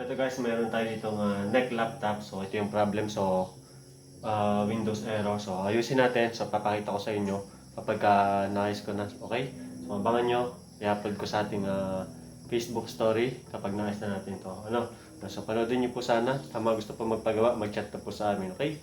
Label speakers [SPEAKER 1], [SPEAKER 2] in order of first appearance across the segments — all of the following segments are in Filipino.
[SPEAKER 1] Ito guys, meron tayo ditong neck laptop. So ito yung problem. So Windows error. So ayusin natin. So papakita ko sa inyo kapag naayos ko na. Okay? So abangan nyo. I-upload ko sa ating Facebook story kapag naayos na natin to. Ano? So panoodin nyo po sana. Tama gusto po magpagawa, mag-chat na po sa amin. Okay?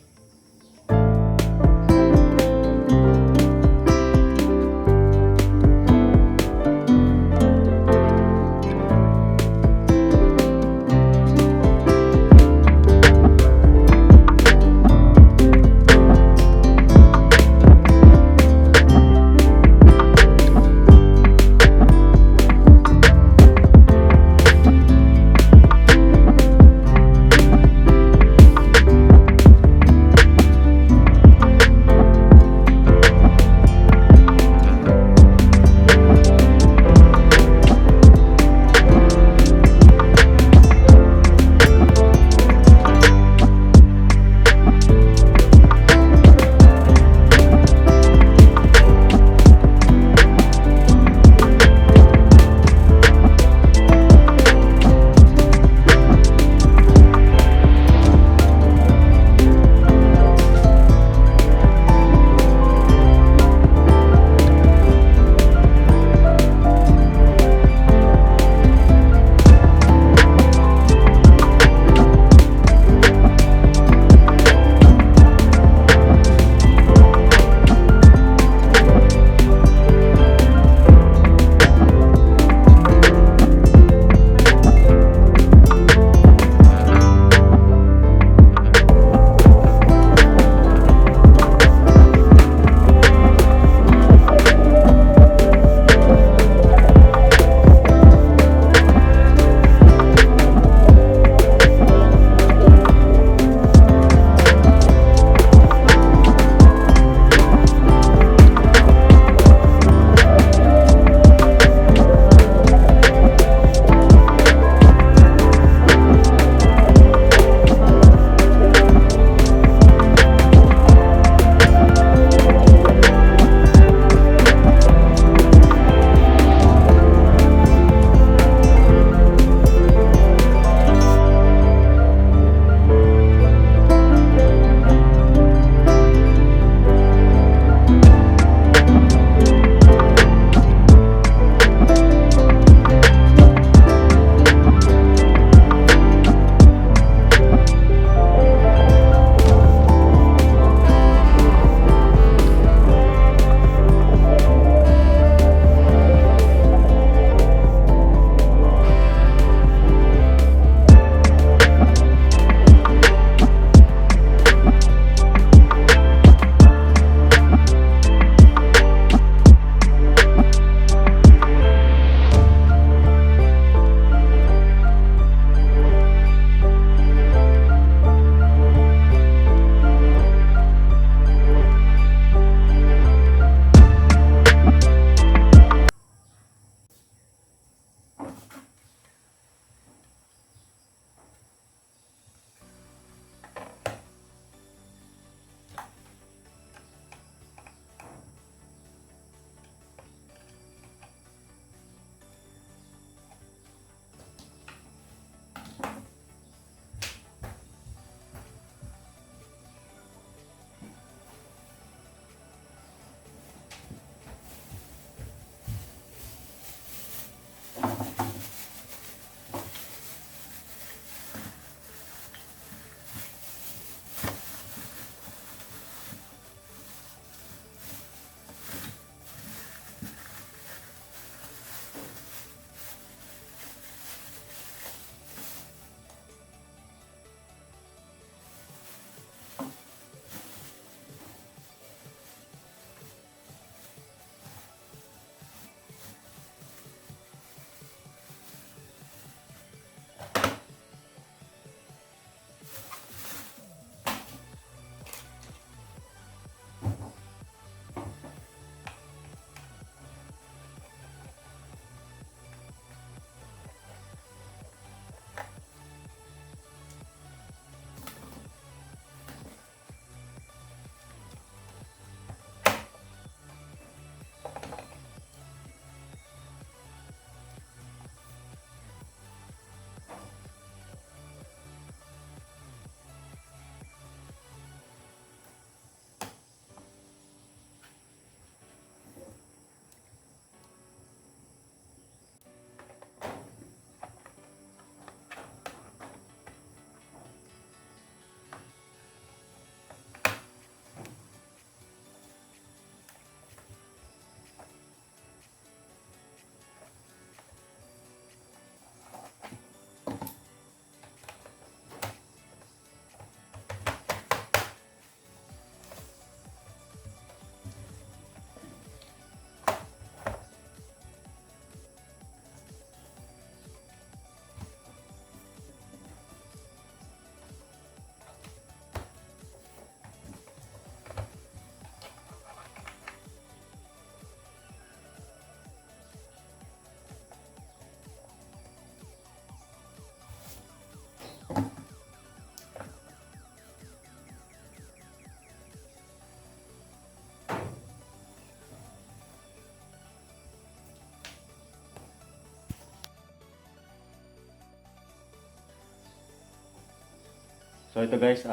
[SPEAKER 1] So ito guys,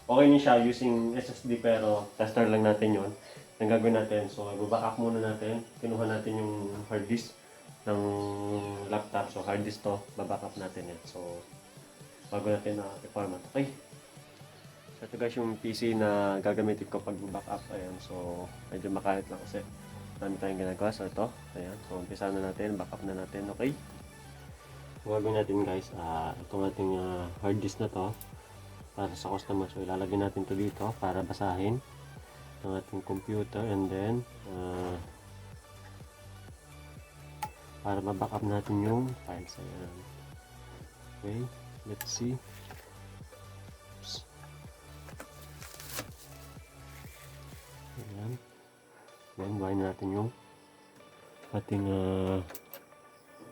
[SPEAKER 1] okay din siya using SSD pero tester lang natin yon. Ang gagawin natin, so i-backup muna natin. Kinuha natin yung hard disk ng laptop. So hard disk to, babackup natin yan. So bago natin i-format. Okay. So ito guys yung PC na gagamitin ko pag backup. Ayan, so medyo makalit lang kasi dami tayong ginagawa. So ito, ayan. So umpisa na natin, backup na natin. Okay. So gagawin natin guys, itong ating hard disk na to para sa customer. So ilalagay natin to dito para basahin ng ating computer, and then para ma-backup natin yung files. Ayan. Okay, let's see. Oops. Ayan. Then buhayin natin yung ating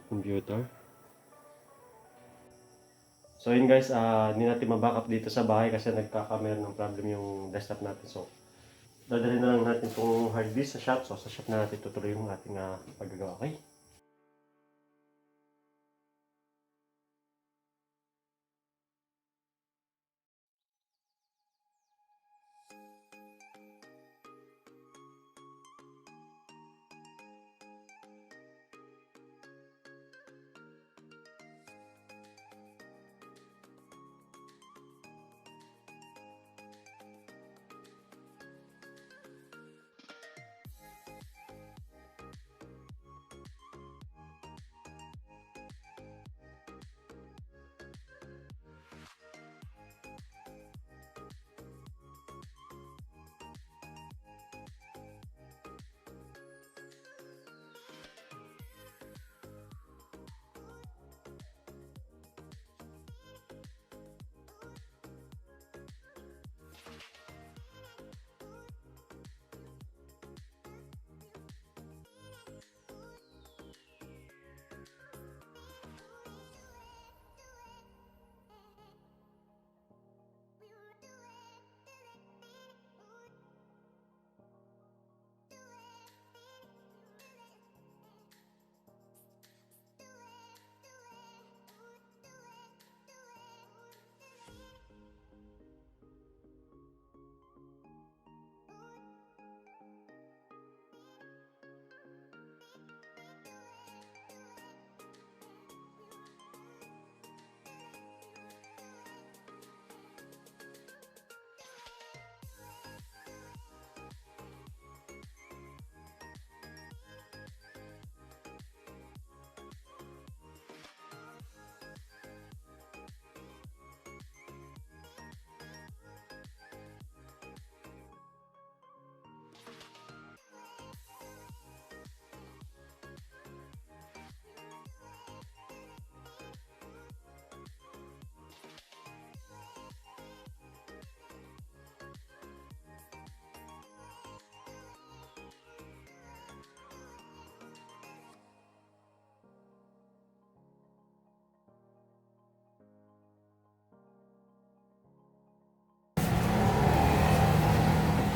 [SPEAKER 1] computer. So yun guys, hindi natin ma-backup dito sa bahay kasi nagkakameron ng problem yung desktop natin. So dadalhin na lang natin itong hard disk sa shop. So sa shop na natin tutuloy yung ating paggagawa. Okay?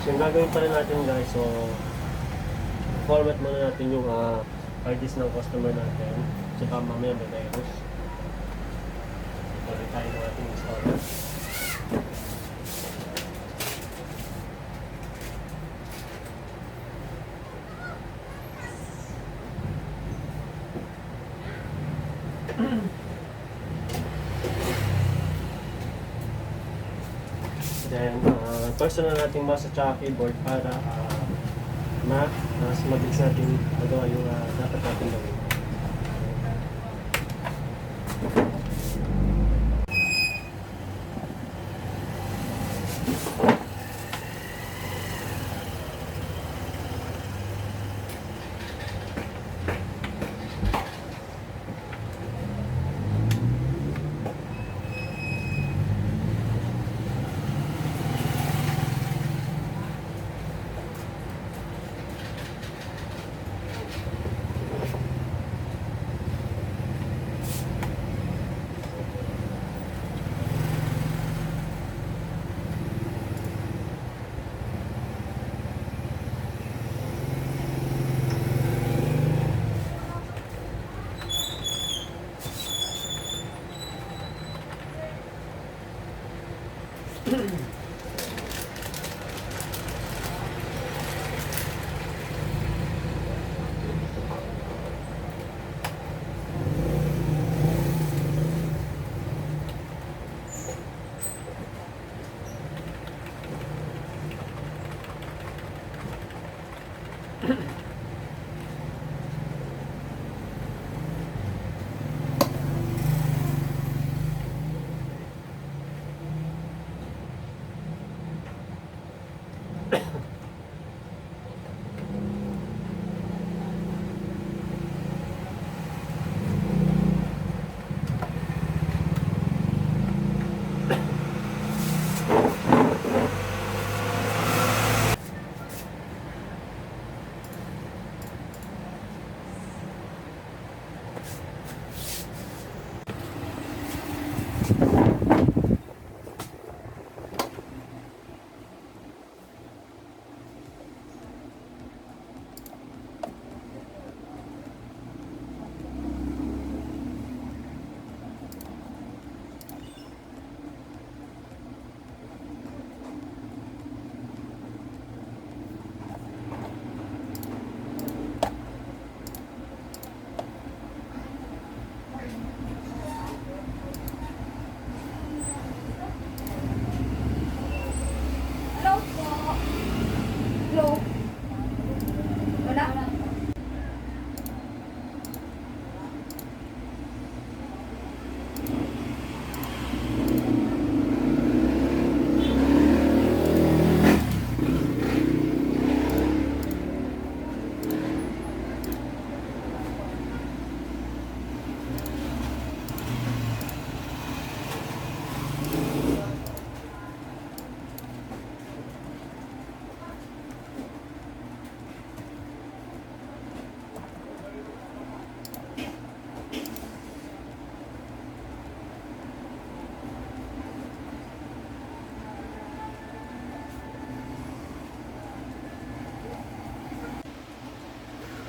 [SPEAKER 1] So yung gagawin pa rin natin guys, so format muna natin yung hard disk ng customer natin. So mamaya may virus. Ito rin tayo ng ating storage. Then, personal nating mouse at saka keyboard para mas mabilis natin magawa yung dapat natin gawin.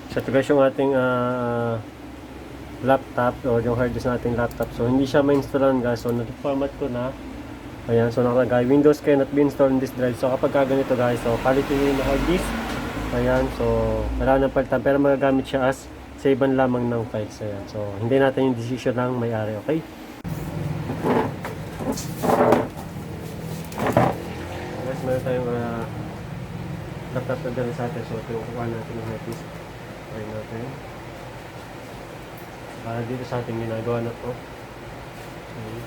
[SPEAKER 1] So ito guys yung ating laptop o yung hard disk nating laptop. So hindi siya ma-installan guys. So na-format ko na. Ayan, so nakalagay Windows cannot be installed in this drive. So kapag ganito guys, so palitin na hard disk. Ayan, so kailangan ng palitan pero magagamit siya as savean lamang ng files. Ayan, so hindi natin yung decision ng may-ari, okay? Guys, meron tayong laptop na dala sa atin. So ito yung kukuha natin ng hard disk. Try natin. Para dito sa ating ginagawa na to. Okay.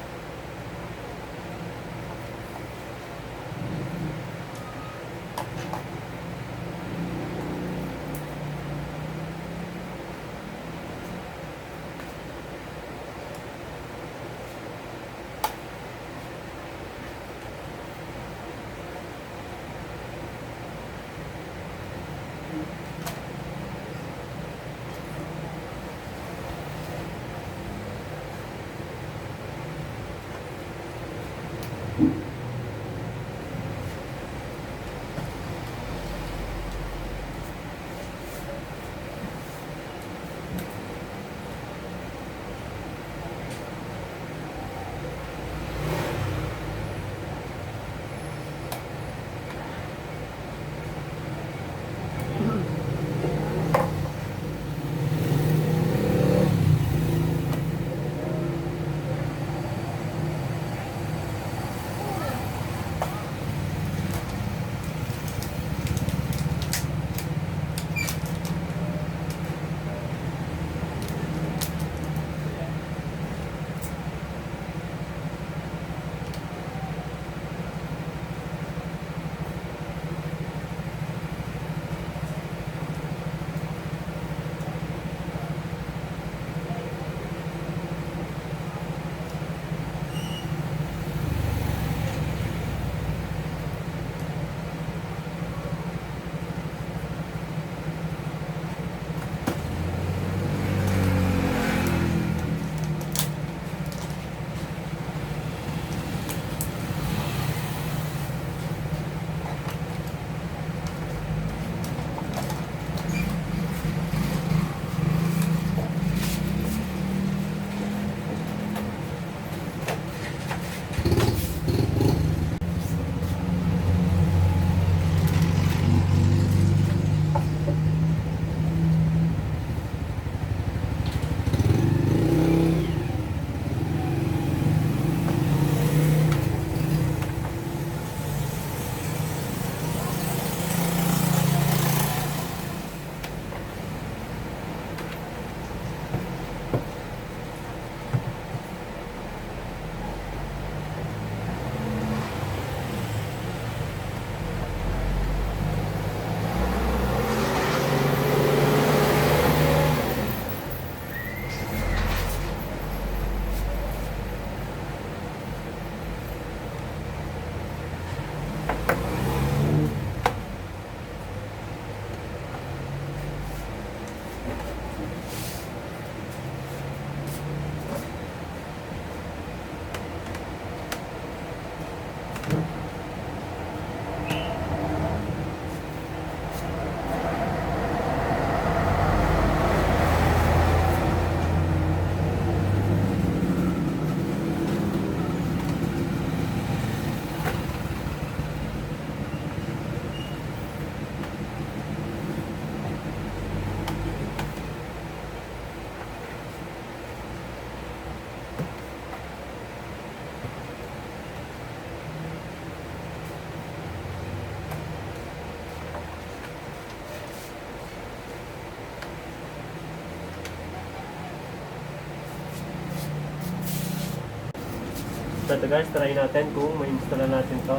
[SPEAKER 1] So ito guys, try natin kung ma-install natin to.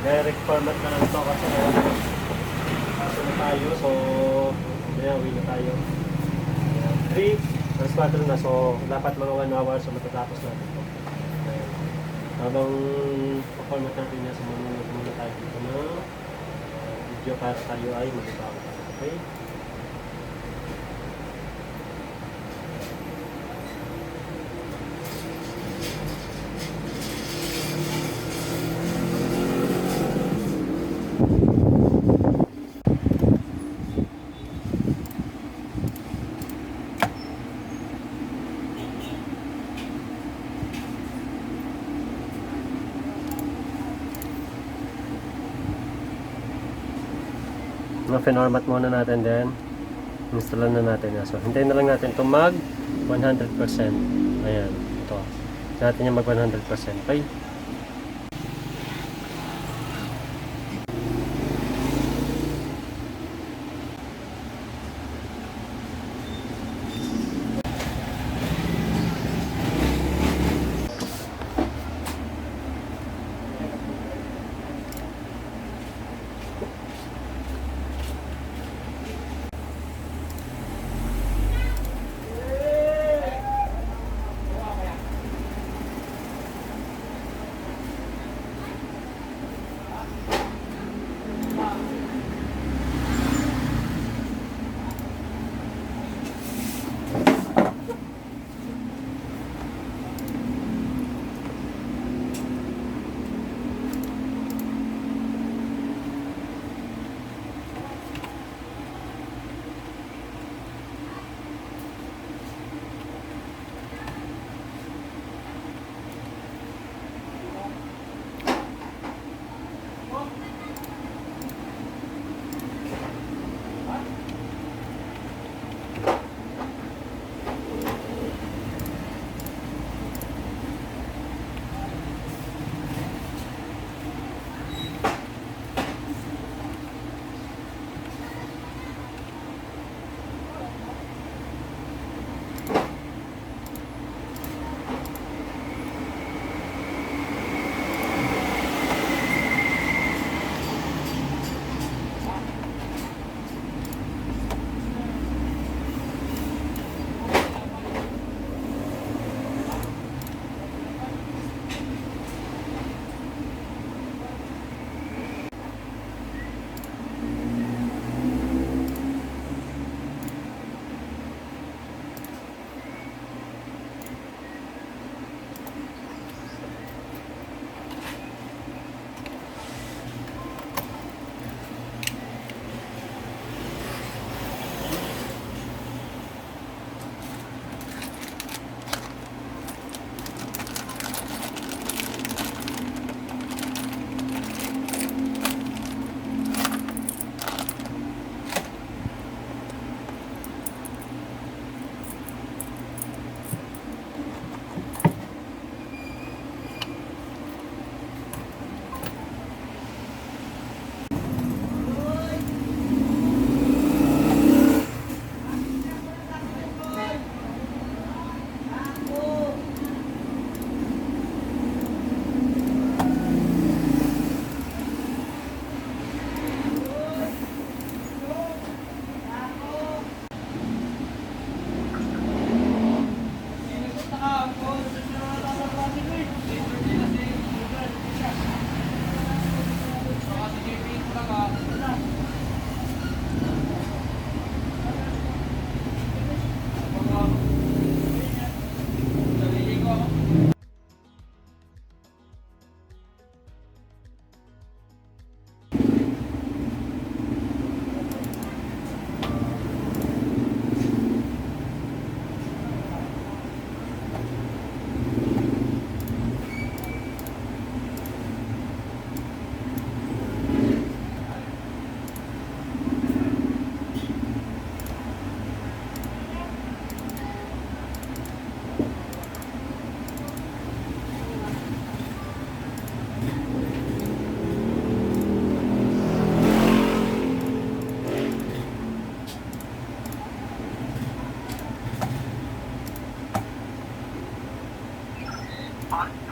[SPEAKER 1] Direct format na lang to kasi kaso na tayo. So, uwi na tayo. 3 plus 4 na. So, dapat mga 1 hour so matatapos natin to. Ayan. Habang pa-format natin niya, so muna tayo dito na video para tayo ay mag-ibang. Okay? Pinormat muna natin then install na natin yan. So hintayin na lang natin ito mag 100%. Ayan, ito. Natin yung mag 100%. Okay?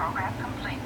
[SPEAKER 2] Program complete.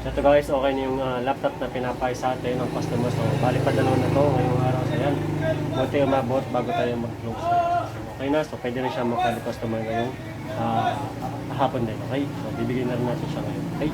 [SPEAKER 1] Ito guys, okay na yung laptop na pinapay sa atin ng customer. So, bali pa dalawa na to ngayong araw. So, yan. Buti umabot bago tayo mag-close. So, okay na. So, pwede na siya magka-customer ngayong hapon din. Okay? So, bibigyan na rin natin siya ngayon. Okay?